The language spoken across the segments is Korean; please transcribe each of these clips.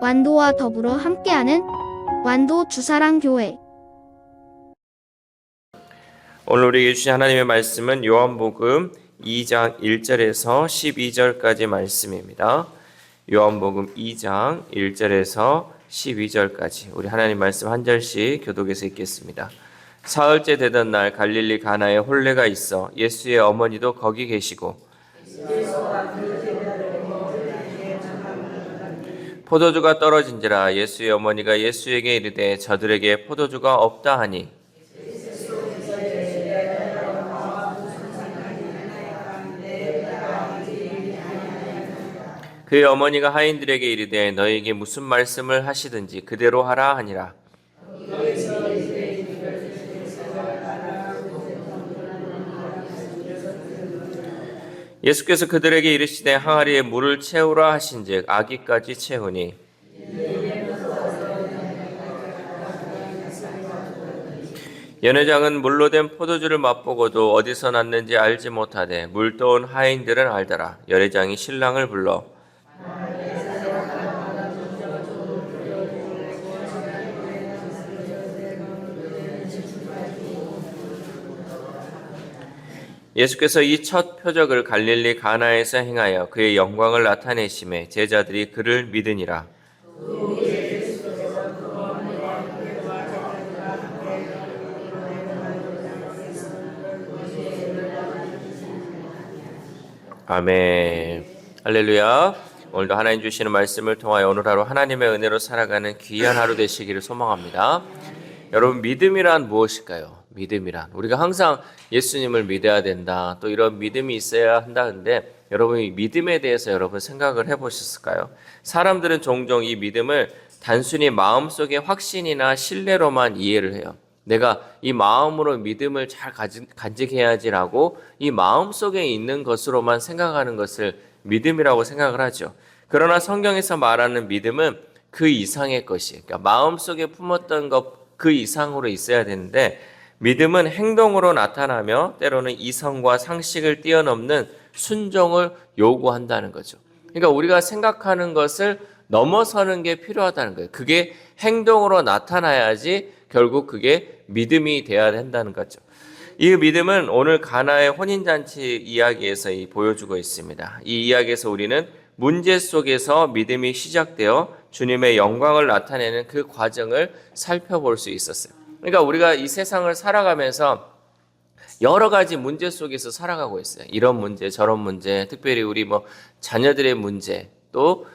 완도와 더불어 함께하는 완도 주사랑교회. 오늘 우리에게 주신 하나님의 말씀은 요한복음 2장 1절에서 12절까지 말씀입니다. 요한복음 2장 1절에서 12절까지 우리 하나님 말씀 한 절씩 교독해서 읽겠습니다. 사흘째 되던 날 갈릴리 가나에 혼례가 있어 예수의 어머니도 거기 계시고 포도주가 떨어진지라 예수의 어머니가 예수에게 이르되 저들에게 포도주가 없다 하니 그의 어머니가 하인들에게 이르되 너희에게 무슨 말씀을 하시든지 그대로 하라 하니라. 예수께서 그들에게 이르시되 항아리에 물을 채우라 하신즉 아기까지 채우니 연회장은 물로 된 포도주를 맛보고도 어디서 났는지 알지 못하되 물 떠온 하인들은 알더라. 연회장이 신랑을 불러 예수께서 이 첫 표적을 갈릴리 가나에서 행하여 그의 영광을 나타내심에 제자들이 그를 믿으니라. 아멘. 할렐루야. 오늘도 하나님 주시는 말씀을 통하여 오늘 하루 하나님의 은혜로 살아가는 귀한 하루 되시기를 소망합니다. 여러분, 믿음이란 무엇일까요? 믿음이란 우리가 항상 예수님을 믿어야 된다, 또 이런 믿음이 있어야 한다는데 여러분이 믿음에 대해서 여러분 생각을 해보셨을까요? 사람들은 종종 이 믿음을 단순히 마음속의 확신이나 신뢰로만 이해를 해요. 내가 이 마음으로 믿음을 잘 간직해야지라고 이 마음속에 있는 것으로만 생각하는 것을 믿음이라고 생각을 하죠. 그러나 성경에서 말하는 믿음은 그 이상의 것이, 그러니까 마음속에 품었던 것 그 이상으로 있어야 되는데 믿음은 행동으로 나타나며 때로는 이성과 상식을 뛰어넘는 순종을 요구한다는 거죠. 그러니까 우리가 생각하는 것을 넘어서는 게 필요하다는 거예요. 그게 행동으로 나타나야지 결국 그게 믿음이 돼야 된다는 거죠. 이 믿음은 오늘 가나의 혼인잔치 이야기에서 보여주고 있습니다. 이 이야기에서 우리는 문제 속에서 믿음이 시작되어 주님의 영광을 나타내는 그 과정을 살펴볼 수 있었어요. 그러니까 우리가 이 세상을 살아가면서 여러 가지 문제 속에서 살아가고 있어요. 이런 문제, 저런 문제, 특별히 우리 자녀들의 문제, 또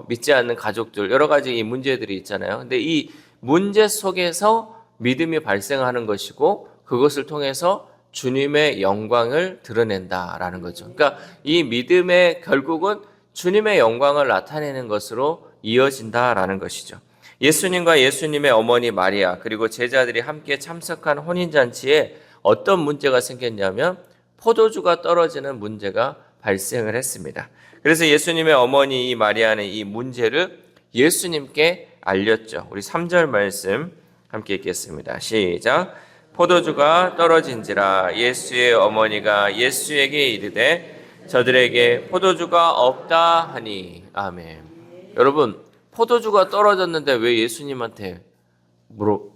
믿지 않는 가족들, 여러 가지 이 문제들이 있잖아요. 근데 이 문제 속에서 믿음이 발생하는 것이고 그것을 통해서 주님의 영광을 드러낸다라는 거죠. 그러니까 이 믿음의 결국은 주님의 영광을 나타내는 것으로 이어진다라는 것이죠. 예수님과 예수님의 어머니 마리아 그리고 제자들이 함께 참석한 혼인잔치에 어떤 문제가 생겼냐면 포도주가 떨어지는 문제가 발생을 했습니다. 그래서 예수님의 어머니 이 마리아는 이 문제를 예수님께 알렸죠. 우리 3절 말씀 함께 읽겠습니다. 시작. 포도주가 떨어진지라 예수의 어머니가 예수에게 이르되 저들에게 포도주가 없다 하니. 아멘. 여러분, 포도주가 떨어졌는데 왜 예수님한테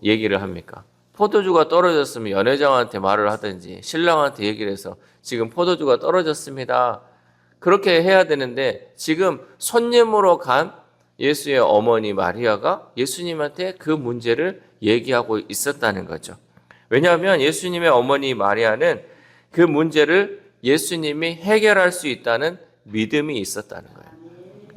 얘기를 합니까? 포도주가 떨어졌으면 연회장한테 말을 하든지 신랑한테 얘기를 해서 지금 포도주가 떨어졌습니다, 그렇게 해야 되는데 지금 손님으로 간 예수의 어머니 마리아가 예수님한테 그 문제를 얘기하고 있었다는 거죠. 왜냐하면 예수님의 어머니 마리아는 그 문제를 예수님이 해결할 수 있다는 믿음이 있었다는 거예요.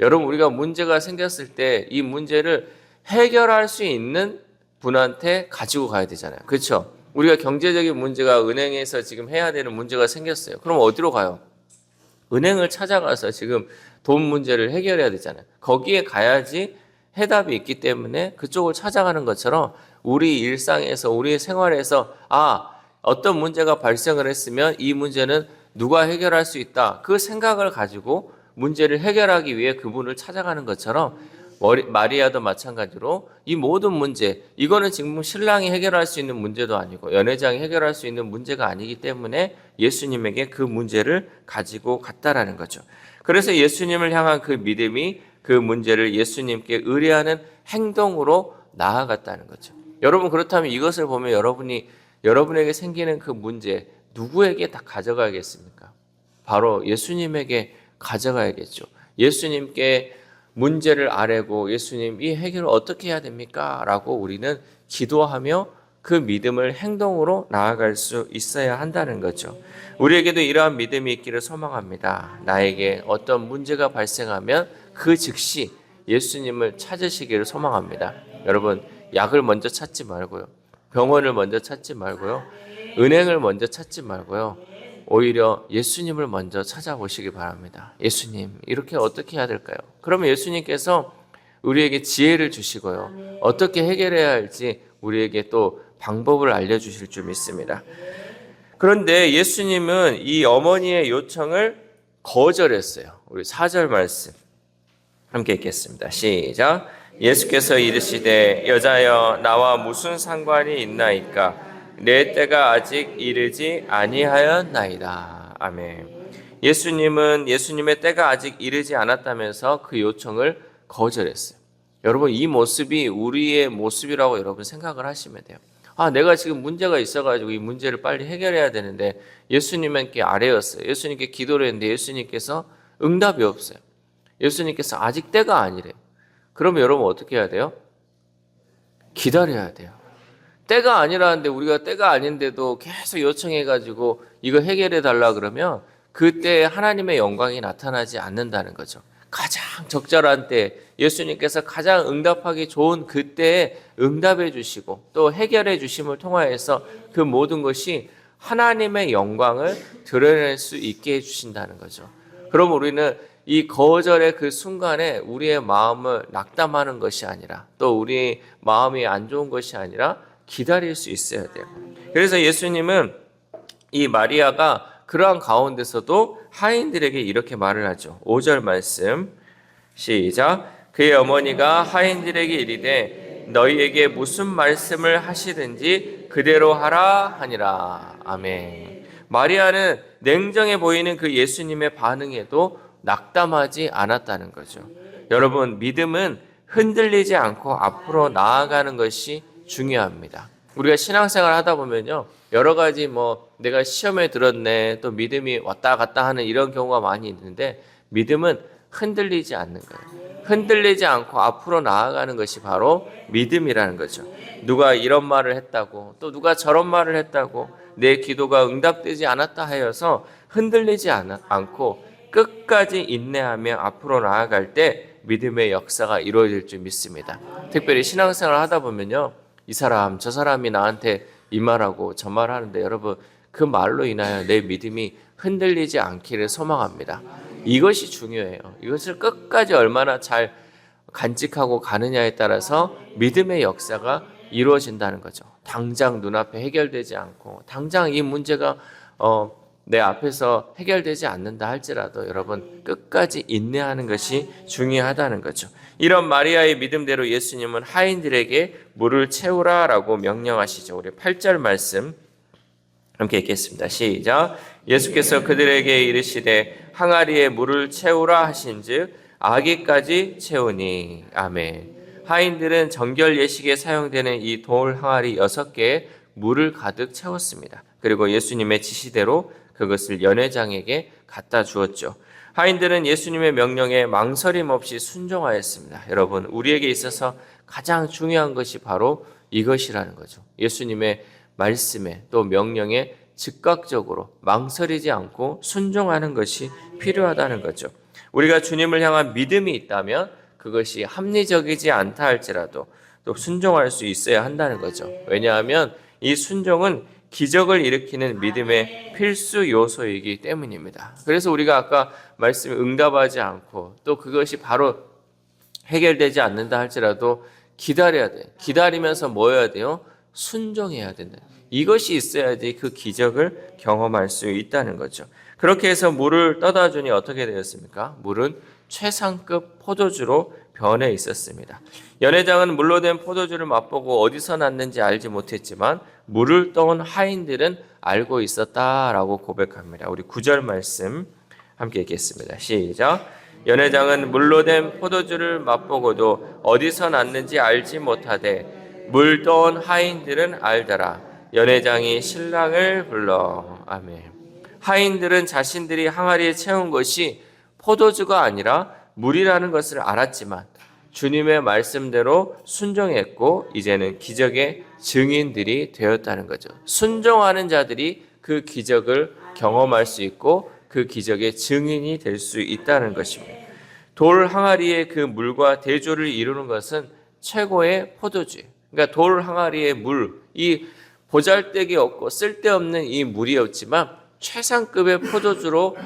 여러분, 우리가 문제가 생겼을 때 이 문제를 해결할 수 있는 분한테 가지고 가야 되잖아요. 그렇죠? 우리가 경제적인 문제가 은행에서 지금 해야 되는 문제가 생겼어요. 그럼 어디로 가요? 은행을 찾아가서 지금 돈 문제를 해결해야 되잖아요. 거기에 가야지 해답이 있기 때문에 그쪽을 찾아가는 것처럼 우리 일상에서 우리 생활에서 어떤 문제가 발생을 했으면 이 문제는 누가 해결할 수 있다, 그 생각을 가지고 문제를 해결하기 위해 그분을 찾아가는 것처럼 마리아도 마찬가지로 이 모든 문제, 이거는 지금 신랑이 해결할 수 있는 문제도 아니고 연회장이 해결할 수 있는 문제가 아니기 때문에 예수님에게 그 문제를 가지고 갔다라는 거죠. 그래서 예수님을 향한 그 믿음이 그 문제를 예수님께 의뢰하는 행동으로 나아갔다는 거죠. 여러분, 그렇다면 이것을 보면 여러분에게 생기는 그 문제 누구에게 다 가져가야겠습니까? 바로 예수님에게 가져가야겠죠. 예수님께 문제를 아뢰고 예수님 이 해결을 어떻게 해야 됩니까? 라고 우리는 기도하며 그 믿음을 행동으로 나아갈 수 있어야 한다는 거죠. 우리에게도 이러한 믿음이 있기를 소망합니다. 나에게 어떤 문제가 발생하면 그 즉시 예수님을 찾으시기를 소망합니다. 여러분, 약을 먼저 찾지 말고요. 병원을 먼저 찾지 말고요. 은행을 먼저 찾지 말고요. 오히려 예수님을 먼저 찾아보시기 바랍니다. 예수님, 이렇게 어떻게 해야 될까요? 그러면 예수님께서 우리에게 지혜를 주시고요. 어떻게 해결해야 할지 우리에게 또 방법을 알려주실 줄 믿습니다. 그런데 예수님은 이 어머니의 요청을 거절했어요. 우리 4절 말씀 함께 읽겠습니다. 시작. 예수께서 이르시되 여자여 나와 무슨 상관이 있나이까 내 때가 아직 이르지 아니하였나이다. 아멘. 예수님은 예수님의 때가 아직 이르지 않았다면서 그 요청을 거절했어요. 여러분, 이 모습이 우리의 모습이라고 여러분 생각을 하시면 돼요. 내가 지금 문제가 있어가지고 이 문제를 빨리 해결해야 되는데 예수님께 아뢰었어요. 예수님께 기도를 했는데 예수님께서 응답이 없어요. 예수님께서 아직 때가 아니래요. 그러면 여러분 어떻게 해야 돼요? 기다려야 돼요. 때가 아니라는데 우리가 때가 아닌데도 계속 요청해가지고 이거 해결해 달라 그러면 그때 하나님의 영광이 나타나지 않는다는 거죠. 가장 적절한 때 예수님께서 가장 응답하기 좋은 그때에 응답해 주시고 또 해결해 주심을 통하여서 그 모든 것이 하나님의 영광을 드러낼 수 있게 해주신다는 거죠. 그럼 우리는 이 거절의 그 순간에 우리의 마음을 낙담하는 것이 아니라 또 우리 마음이 안 좋은 것이 아니라 기다릴 수 있어야 돼요. 그래서 예수님은 이 마리아가 그러한 가운데서도 하인들에게 이렇게 말을 하죠. 5절 말씀 시작. 그의 어머니가 하인들에게 이르되 너희에게 무슨 말씀을 하시든지 그대로 하라 하니라. 아멘. 마리아는 냉정해 보이는 그 예수님의 반응에도 낙담하지 않았다는 거죠. 여러분, 믿음은 흔들리지 않고 앞으로 나아가는 것이 중요합니다. 우리가 신앙생활 하다 보면요, 여러 가지 내가 시험에 들었네, 또 믿음이 왔다 갔다 하는 이런 경우가 많이 있는데 믿음은 흔들리지 않는 거예요. 흔들리지 않고 앞으로 나아가는 것이 바로 믿음이라는 거죠. 누가 이런 말을 했다고 또 누가 저런 말을 했다고 내 기도가 응답되지 않았다 하여서 흔들리지 않고 끝까지 인내하며 앞으로 나아갈 때 믿음의 역사가 이루어질 줄 믿습니다. 특별히 신앙생활 하다 보면요, 이 사람 저 사람이 나한테 이 말하고 저 말하는데 여러분 그 말로 인하여 내 믿음이 흔들리지 않기를 소망합니다. 이것이 중요해요. 이것을 끝까지 얼마나 잘 간직하고 가느냐에 따라서 믿음의 역사가 이루어진다는 거죠. 당장 눈앞에 해결되지 않고 당장 이 문제가 내 앞에서 해결되지 않는다 할지라도 여러분 끝까지 인내하는 것이 중요하다는 거죠. 이런 마리아의 믿음대로 예수님은 하인들에게 물을 채우라라고 명령하시죠. 우리 8절 말씀 함께 읽겠습니다. 시작. 예수께서 그들에게 이르시되 항아리에 물을 채우라 하신즉 아기까지 채우니. 아멘. 하인들은 정결 예식에 사용되는 이 돌 항아리 6개에 물을 가득 채웠습니다. 그리고 예수님의 지시대로 그것을 연회장에게 갖다 주었죠. 하인들은 예수님의 명령에 망설임 없이 순종하였습니다. 여러분, 우리에게 있어서 가장 중요한 것이 바로 이것이라는 거죠. 예수님의 말씀에 또 명령에 즉각적으로 망설이지 않고 순종하는 것이 필요하다는 거죠. 우리가 주님을 향한 믿음이 있다면 그것이 합리적이지 않다 할지라도 또 순종할 수 있어야 한다는 거죠. 왜냐하면 이 순종은 기적을 일으키는 믿음의 필수 요소이기 때문입니다. 그래서 우리가 아까 말씀에 응답하지 않고 또 그것이 바로 해결되지 않는다 할지라도 기다려야 돼. 기다리면서 뭐 해야 돼요? 순종해야 된다. 이것이 있어야지 그 기적을 경험할 수 있다는 거죠. 그렇게 해서 물을 떠다 주니 어떻게 되었습니까? 물은 최상급 포도주로 변해 있었습니다. 연회장은 물로 된 포도주를 맛보고 어디서 났는지 알지 못했지만 물을 떠온 하인들은 알고 있었다라고 고백합니다. 우리 9절 말씀 함께 읽겠습니다. 시작. 연회장은 물로 된 포도주를 맛보고도 어디서 났는지 알지 못하되 물 떠온 하인들은 알더라. 연회장이 신랑을 불러. 아멘. 하인들은 자신들이 항아리에 채운 것이 포도주가 아니라 물이라는 것을 알았지만 주님의 말씀대로 순종했고 이제는 기적의 증인들이 되었다는 거죠. 순종하는 자들이 그 기적을 경험할 수 있고 그 기적의 증인이 될 수 있다는 것입니다. 돌 항아리의 그 물과 대조를 이루는 것은 최고의 포도주예요. 그러니까 돌 항아리의 물, 이 보잘데기 없고 쓸데없는 이 물이었지만 최상급의 포도주로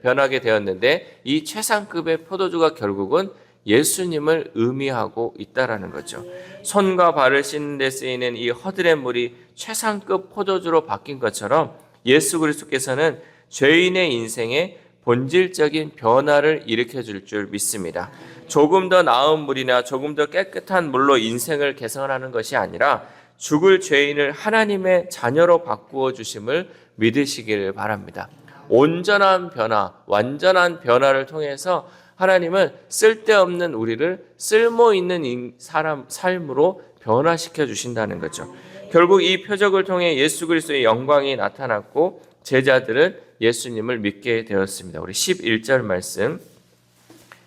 변하게 되었는데 이 최상급의 포도주가 결국은 예수님을 의미하고 있다라는 거죠. 손과 발을 씻는 데 쓰이는 이 허들의 물이 최상급 포도주로 바뀐 것처럼 예수 그리스도께서는 죄인의 인생에 본질적인 변화를 일으켜 줄 줄 믿습니다. 조금 더 나은 물이나 조금 더 깨끗한 물로 인생을 개선하는 것이 아니라 죽을 죄인을 하나님의 자녀로 바꾸어 주심을 믿으시기를 바랍니다. 온전한 변화, 완전한 변화를 통해서 하나님은 쓸데없는 우리를 쓸모 있는 사람 삶으로 변화시켜 주신다는 거죠. 결국 이 표적을 통해 예수 그리스도의 영광이 나타났고 제자들은 예수님을 믿게 되었습니다. 우리 11절 말씀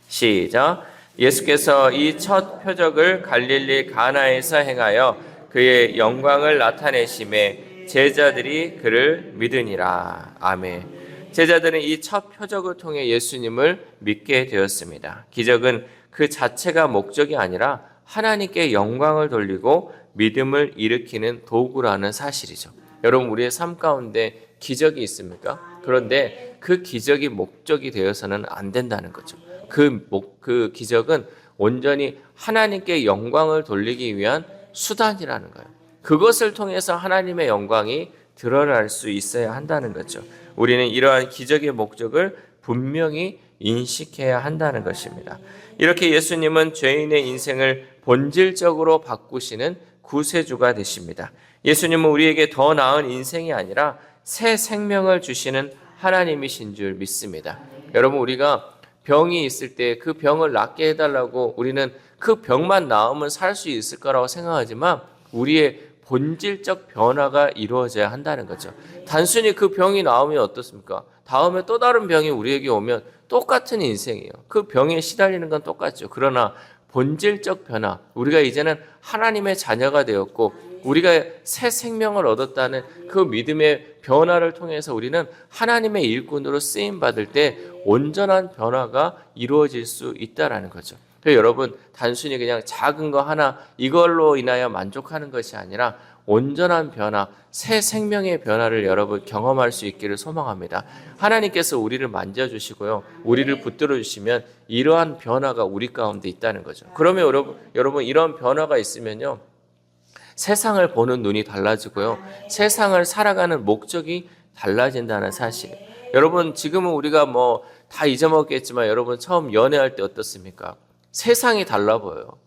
시작. 예수께서 이 첫 표적을 갈릴리 가나에서 행하여 그의 영광을 나타내심에 제자들이 그를 믿으니라. 아멘. 제자들은 이 첫 표적을 통해 예수님을 믿게 되었습니다. 기적은 그 자체가 목적이 아니라 하나님께 영광을 돌리고 믿음을 일으키는 도구라는 사실이죠. 여러분, 우리의 삶 가운데 기적이 있습니까? 그런데 그 기적이 목적이 되어서는 안 된다는 거죠. 그 기적은 온전히 하나님께 영광을 돌리기 위한 수단이라는 거예요. 그것을 통해서 하나님의 영광이 드러날 수 있어야 한다는 거죠. 우리는 이러한 기적의 목적을 분명히 인식해야 한다는 것입니다. 이렇게 예수님은 죄인의 인생을 본질적으로 바꾸시는 구세주가 되십니다. 예수님은 우리에게 더 나은 인생이 아니라 새 생명을 주시는 하나님이신 줄 믿습니다. 여러분, 우리가 병이 있을 때 그 병을 낫게 해달라고 우리는 그 병만 나으면 살 수 있을 거라고 생각하지만 우리의 본질적 변화가 이루어져야 한다는 거죠. 단순히 그 병이 나으면 어떻습니까? 다음에 또 다른 병이 우리에게 오면 똑같은 인생이에요. 그 병에 시달리는 건 똑같죠. 그러나 본질적 변화, 우리가 이제는 하나님의 자녀가 되었고 우리가 새 생명을 얻었다는 그 믿음의 변화를 통해서 우리는 하나님의 일꾼으로 쓰임 받을 때 온전한 변화가 이루어질 수 있다라는 거죠. 그래서 여러분, 단순히 그냥 작은 거 하나 이걸로 인하여 만족하는 것이 아니라 온전한 변화, 새 생명의 변화를 여러분 경험할 수 있기를 소망합니다. 하나님께서 우리를 만져주시고요, 우리를 붙들어 주시면 이러한 변화가 우리 가운데 있다는 거죠. 그러면 여러분 이런 변화가 있으면요, 세상을 보는 눈이 달라지고요, 세상을 살아가는 목적이 달라진다는 사실. 여러분, 지금은 우리가 뭐 다 잊어먹겠지만 여러분 처음 연애할 때 어떻습니까? 세상이 달라 보여요.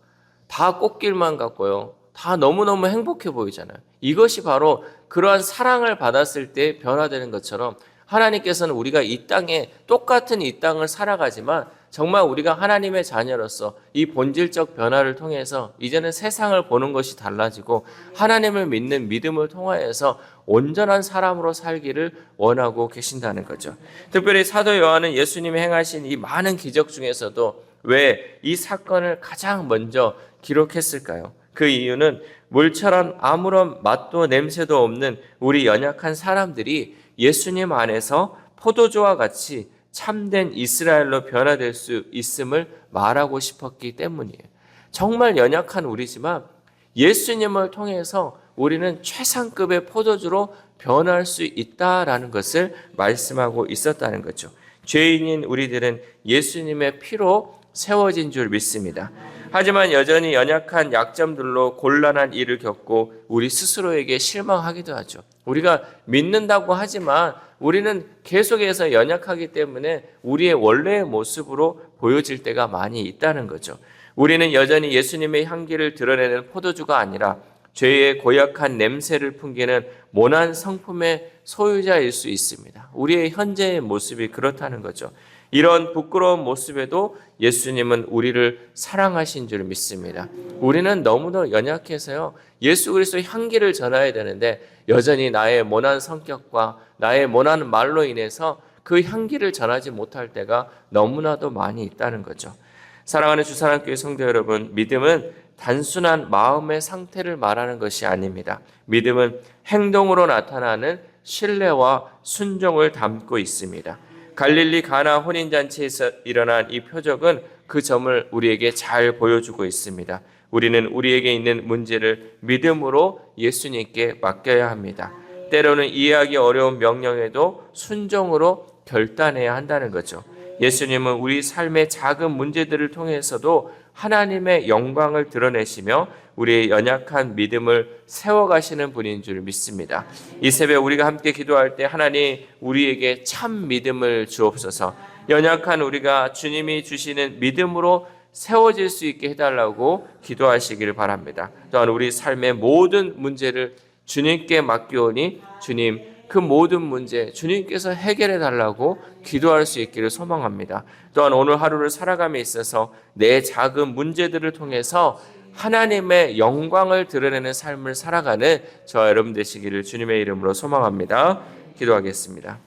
다 꽃길만 같고요, 다 너무너무 행복해 보이잖아요. 이것이 바로 그러한 사랑을 받았을 때 변화되는 것처럼 하나님께서는 우리가 이 땅에 똑같은 이 땅을 살아가지만 정말 우리가 하나님의 자녀로서 이 본질적 변화를 통해서 이제는 세상을 보는 것이 달라지고 하나님을 믿는 믿음을 통하여서 온전한 사람으로 살기를 원하고 계신다는 거죠. 특별히 사도 요한은 예수님이 행하신 이 많은 기적 중에서도 왜 이 사건을 가장 먼저 기록했을까요? 그 이유는 물처럼 아무런 맛도 냄새도 없는 우리 연약한 사람들이 예수님 안에서 포도주와 같이 참된 이스라엘로 변화될 수 있음을 말하고 싶었기 때문이에요. 정말 연약한 우리지만 예수님을 통해서 우리는 최상급의 포도주로 변할 수 있다라는 것을 말씀하고 있었다는 거죠. 죄인인 우리들은 예수님의 피로 세워진 줄 믿습니다. 하지만 여전히 연약한 약점들로 곤란한 일을 겪고 우리 스스로에게 실망하기도 하죠. 우리가 믿는다고 하지만 우리는 계속해서 연약하기 때문에 우리의 원래의 모습으로 보여질 때가 많이 있다는 거죠. 우리는 여전히 예수님의 향기를 드러내는 포도주가 아니라 죄의 고약한 냄새를 풍기는 모난 성품의 소유자일 수 있습니다. 우리의 현재의 모습이 그렇다는 거죠. 이런 부끄러운 모습에도 예수님은 우리를 사랑하신 줄 믿습니다. 우리는 너무나 연약해서요. 예수 그리스도의 향기를 전해야 되는데 여전히 나의 모난 성격과 나의 모난 말로 인해서 그 향기를 전하지 못할 때가 너무나도 많이 있다는 거죠. 사랑하는 주사랑교회 성도 여러분, 믿음은 단순한 마음의 상태를 말하는 것이 아닙니다. 믿음은 행동으로 나타나는 신뢰와 순종을 담고 있습니다. 갈릴리 가나 혼인잔치에서 일어난 이 표적은 그 점을 우리에게 잘 보여주고 있습니다. 우리는 우리에게 있는 문제를 믿음으로 예수님께 맡겨야 합니다. 때로는 이해하기 어려운 명령에도 순종으로 결단해야 한다는 거죠. 예수님은 우리 삶의 작은 문제들을 통해서도 하나님의 영광을 드러내시며 우리의 연약한 믿음을 세워가시는 분인 줄 믿습니다. 이 새벽 우리가 함께 기도할 때 하나님 우리에게 참 믿음을 주옵소서. 연약한 우리가 주님이 주시는 믿음으로 세워질 수 있게 해달라고 기도하시기를 바랍니다. 또한 우리 삶의 모든 문제를 주님께 맡기오니 주님 그 모든 문제 주님께서 해결해 달라고 기도할 수 있기를 소망합니다. 또한 오늘 하루를 살아감에 있어서 내 작은 문제들을 통해서 하나님의 영광을 드러내는 삶을 살아가는 저와 여러분 되시기를 주님의 이름으로 소망합니다. 기도하겠습니다.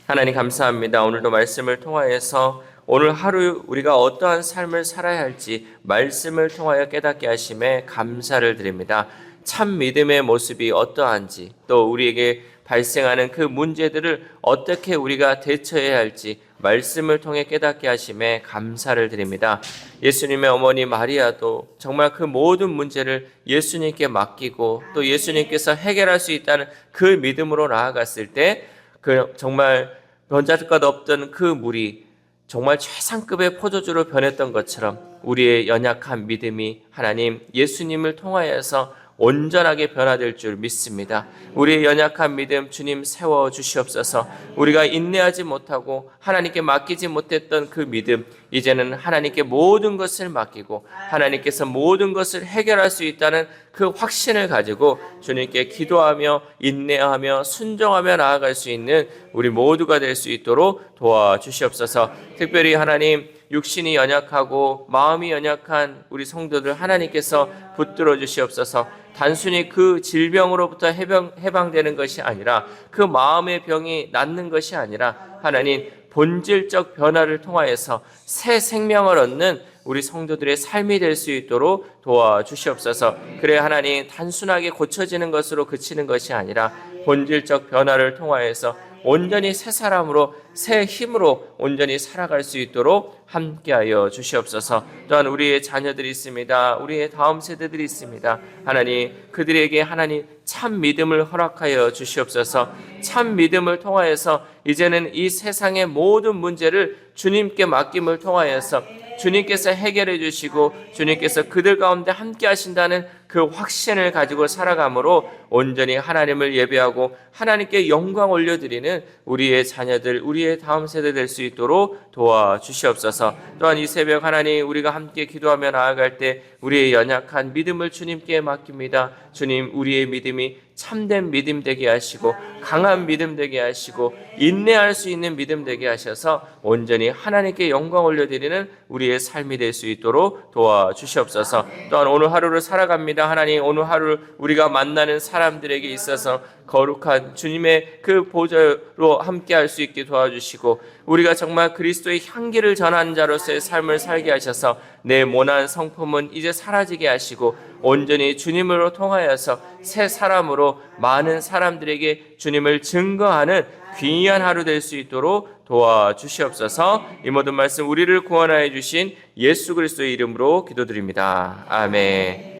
하나님 감사합니다. 오늘도 말씀을 통하여서 오늘 하루 우리가 어떠한 삶을 살아야 할지 말씀을 통하여 깨닫게 하심에 감사를 드립니다. 참 믿음의 모습이 어떠한지 또 우리에게 발생하는 그 문제들을 어떻게 우리가 대처해야 할지 말씀을 통해 깨닫게 하심에 감사를 드립니다. 예수님의 어머니 마리아도 정말 그 모든 문제를 예수님께 맡기고 또 예수님께서 해결할 수 있다는 그 믿음으로 나아갔을 때 그 정말 변자들 것 없던 그 물이 정말 최상급의 포도주로 변했던 것처럼 우리의 연약한 믿음이 하나님 예수님을 통하여서 온전하게 변화될 줄 믿습니다. 우리의 연약한 믿음 주님 세워주시옵소서. 우리가 인내하지 못하고 하나님께 맡기지 못했던 그 믿음 이제는 하나님께 모든 것을 맡기고 하나님께서 모든 것을 해결할 수 있다는 그 확신을 가지고 주님께 기도하며 인내하며 순종하며 나아갈 수 있는 우리 모두가 될 수 있도록 도와주시옵소서. 특별히 하나님 육신이 연약하고 마음이 연약한 우리 성도들 하나님께서 붙들어 주시옵소서. 단순히 그 질병으로부터 해방되는 것이 아니라 그 마음의 병이 낫는 것이 아니라 하나님 본질적 변화를 통하여서 새 생명을 얻는 우리 성도들의 삶이 될 수 있도록 도와주시옵소서. 그래 하나님 단순하게 고쳐지는 것으로 그치는 것이 아니라 본질적 변화를 통하여서 온전히 새 사람으로 새 힘으로 온전히 살아갈 수 있도록 함께하여 주시옵소서. 또한 우리의 자녀들이 있습니다. 우리의 다음 세대들이 있습니다. 하나님 그들에게 하나님 참 믿음을 허락하여 주시옵소서. 참 믿음을 통하여서 이제는 이 세상의 모든 문제를 주님께 맡김을 통하여서 주님께서 해결해 주시고 주님께서 그들 가운데 함께 하신다는 그 확신을 가지고 살아감으로 온전히 하나님을 예배하고 하나님께 영광 올려드리는 우리의 자녀들, 우리의 다음 세대 될 수 있도록 도와주시옵소서. 또한 이 새벽 하나님 우리가 함께 기도하며 나아갈 때 우리의 연약한 믿음을 주님께 맡깁니다. 주님 우리의 믿음이 참된 믿음 되게 하시고 강한 믿음 되게 하시고 인내할 수 있는 믿음 되게 하셔서 온전히 하나님께 영광 올려드리는 우리의 삶이 될 수 있도록 도와주시옵소서. 또한 오늘 하루를 살아갑니다. 하나님 오늘 하루 우리가 만나는 사람들에게 있어서 거룩한 주님의 그 보좌로 함께할 수 있게 도와주시고 우리가 정말 그리스도의 향기를 전하는 자로서의 삶을 살게 하셔서 내 모난 성품은 이제 사라지게 하시고 온전히 주님으로 통하여서 새 사람으로 많은 사람들에게 주님을 증거하는 귀한 하루 될 수 있도록 도와주시옵소서. 이 모든 말씀 우리를 구원하여 주신 예수 그리스도의 이름으로 기도드립니다. 아멘.